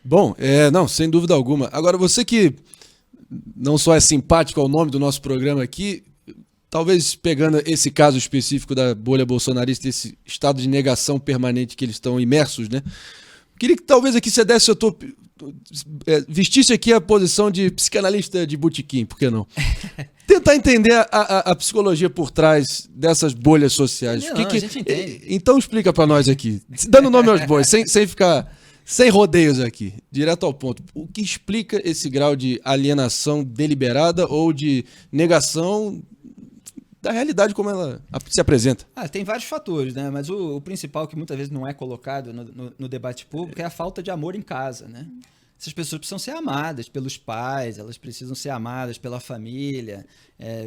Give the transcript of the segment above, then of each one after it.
Bom, não, sem dúvida alguma. Agora, você que não só é simpático ao nome do nosso programa aqui, talvez pegando esse caso específico da bolha bolsonarista, esse estado de negação permanente que eles estão imersos, né? Queria que talvez aqui você desse vestisse aqui a posição de psicanalista de botequim, por que não? Tentar entender a psicologia por trás dessas bolhas sociais. Não, a gente entende. Então explica pra nós aqui, dando nome aos bois, sem ficar... Sem rodeios aqui, direto ao ponto. O que explica esse grau de alienação deliberada ou de negação da realidade como ela se apresenta? Tem vários fatores, né? Mas o principal que muitas vezes não é colocado no debate público é a falta de amor em casa, né? Essas pessoas precisam ser amadas pelos pais, elas precisam ser amadas pela família,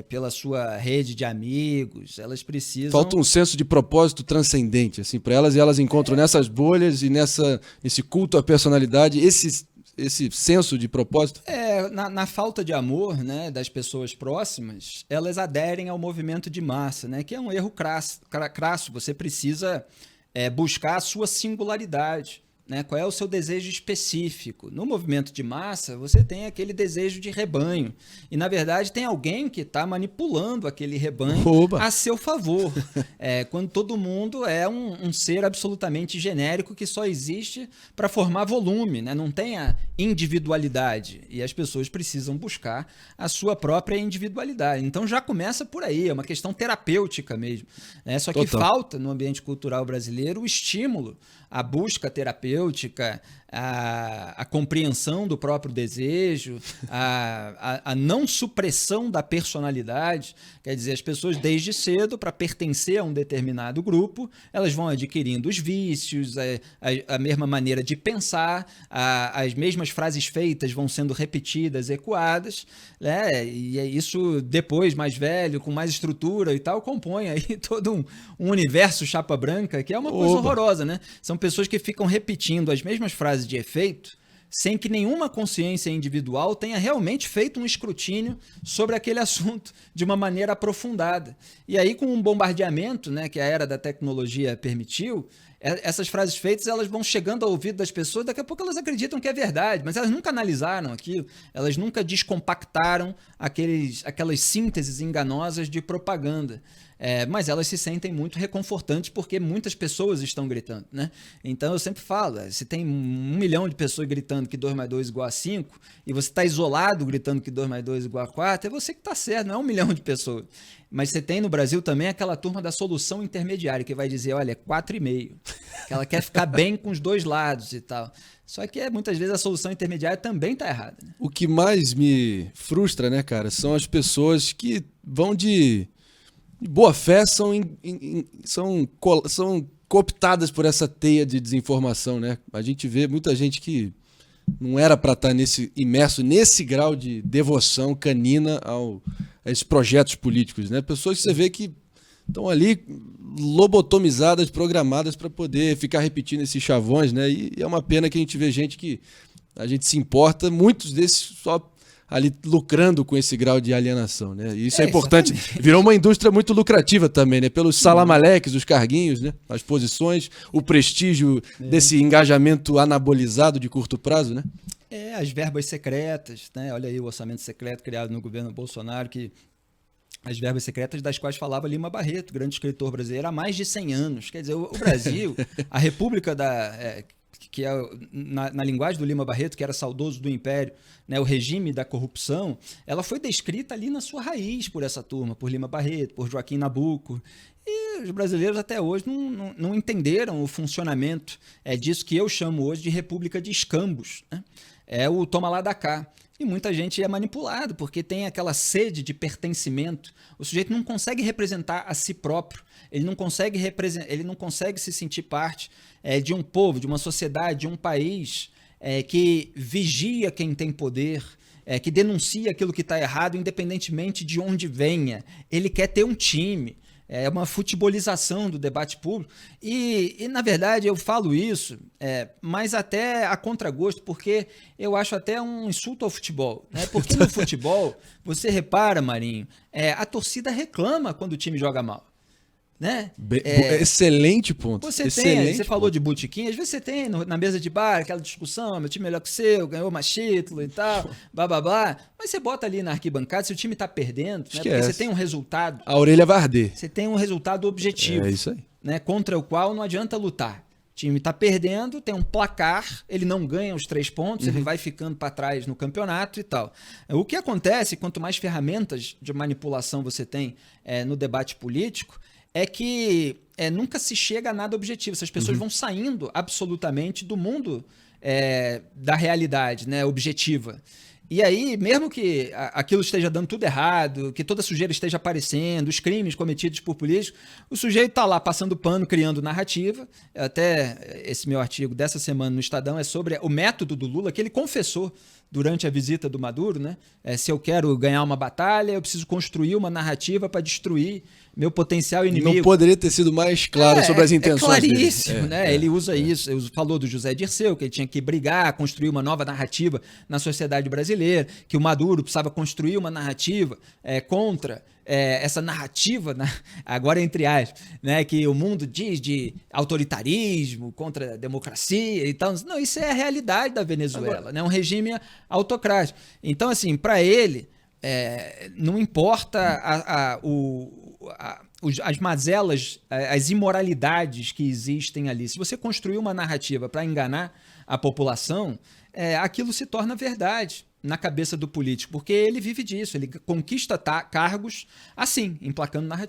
pela sua rede de amigos, elas precisam... Falta um senso de propósito transcendente, assim, para elas, e elas encontram nessas bolhas e nesse culto à personalidade esse senso de propósito? Na falta de amor, né, das pessoas próximas, elas aderem ao movimento de massa, né, que é um erro crasso. Você precisa buscar a sua singularidade. Né? Qual é o seu desejo específico? No movimento de massa, você tem aquele desejo de rebanho. E, na verdade, tem alguém que está manipulando aquele rebanho a seu favor. Quando todo mundo é um ser absolutamente genérico que só existe para formar volume, né? Não tem a individualidade. E as pessoas precisam buscar a sua própria individualidade. Então, já começa por aí. É uma questão terapêutica mesmo. Né? Só que falta, no ambiente cultural brasileiro, o estímulo, a busca terapêutica, a compreensão do próprio desejo, a não supressão da personalidade. Quer dizer, as pessoas desde cedo, para pertencer a um determinado grupo, elas vão adquirindo os vícios, a mesma maneira de pensar, as mesmas frases feitas vão sendo repetidas, ecoadas, né? E isso depois, mais velho, com mais estrutura e tal, compõe aí todo um universo chapa branca, que é uma coisa horrorosa, né? São pessoas que ficam repetindo as mesmas frases de efeito sem que nenhuma consciência individual tenha realmente feito um escrutínio sobre aquele assunto de uma maneira aprofundada. E aí, com um bombardeamento, né, que a era da tecnologia permitiu, essas frases feitas elas vão chegando ao ouvido das pessoas, daqui a pouco elas acreditam que é verdade, mas elas nunca analisaram aquilo, elas nunca descompactaram aquelas sínteses enganosas de propaganda. Mas elas se sentem muito reconfortantes porque muitas pessoas estão gritando, né? Então eu sempre falo, se tem 1 milhão de pessoas gritando que 2 mais 2 igual a 5 e você está isolado gritando que 2 mais 2 igual a 4, é você que está certo, não é 1 milhão de pessoas. Mas você tem no Brasil também aquela turma da solução intermediária que vai dizer, olha, é 4,5, que ela quer ficar bem com os dois lados e tal. Só que muitas vezes a solução intermediária também está errada. Né? O que mais me frustra, né, cara, são as pessoas que vão de boa fé, são cooptadas por essa teia de desinformação, né? A gente vê muita gente que não era para estar imerso nesse grau de devoção canina a esses projetos políticos, né? Pessoas que você vê que estão ali lobotomizadas, programadas para poder ficar repetindo esses chavões, né? E é uma pena que a gente vê gente que a gente se importa, muitos desses só ali lucrando com esse grau de alienação, né? E isso é importante. Exatamente. Virou uma indústria muito lucrativa também, né? Pelos salamaleques, os carguinhos, né? As posições, o prestígio desse engajamento anabolizado de curto prazo, né? As verbas secretas, né? Olha aí o orçamento secreto criado no governo Bolsonaro, que as verbas secretas das quais falava Lima Barreto, grande escritor brasileiro, há mais de 100 anos. Quer dizer, o Brasil, a república que é na linguagem do Lima Barreto, que era saudoso do Império, né, o regime da corrupção, ela foi descrita ali na sua raiz por essa turma, por Lima Barreto, por Joaquim Nabuco. E os brasileiros até hoje não entenderam o funcionamento disso que eu chamo hoje de república de escambos, né? É o toma lá da cá. E muita gente é manipulado porque tem aquela sede de pertencimento. O sujeito não consegue representar a si próprio. Ele não consegue se sentir parte de um povo, de uma sociedade, de um país que vigia quem tem poder, que denuncia aquilo que está errado, independentemente de onde venha. Ele quer ter um time. É uma futebolização do debate público. E na verdade, eu falo isso, mas até a contragosto, porque eu acho até um insulto ao futebol. Né? Porque no futebol, você repara, Marinho, a torcida reclama quando o time joga mal. né? Excelente ponto. Você falou de botequim, às vezes você tem na mesa de bar aquela discussão, meu time é melhor que o seu, ganhou mais título e tal, blá, mas você bota ali na arquibancada, se o time tá perdendo, né? Porque você tem um resultado. A orelha vai arder. Você tem um resultado objetivo. É isso aí. Né? Contra o qual não adianta lutar. O time tá perdendo, tem um placar, ele não ganha os 3 pontos, ele vai ficando para trás no campeonato e tal. O que acontece, quanto mais ferramentas de manipulação você tem no debate político, é que nunca se chega a nada objetivo. Essas pessoas vão saindo absolutamente do mundo da realidade, né, objetiva. E aí, mesmo que aquilo esteja dando tudo errado, que toda sujeira esteja aparecendo, os crimes cometidos por políticos, o sujeito está lá passando pano, criando narrativa. Até esse meu artigo dessa semana no Estadão é sobre o método do Lula, que ele confessou durante a visita do Maduro, né? Se eu quero ganhar uma batalha, eu preciso construir uma narrativa para destruir meu potencial inimigo. Não poderia ter sido mais claro sobre as intenções dele. É claríssimo, né? Ele usa isso. Ele falou do José Dirceu, que ele tinha que brigar, construir uma nova narrativa na sociedade brasileira, que o Maduro precisava construir uma narrativa contra essa narrativa, agora entre aspas, né, que o mundo diz de autoritarismo, contra a democracia e tal. Não, isso é a realidade da Venezuela, né? Um regime autocrático. Então, assim, para ele, não importa as mazelas, as imoralidades que existem ali. Se você construir uma narrativa para enganar a população, aquilo se torna verdade na cabeça do político, porque ele vive disso, ele conquista cargos assim, emplacando narrativa.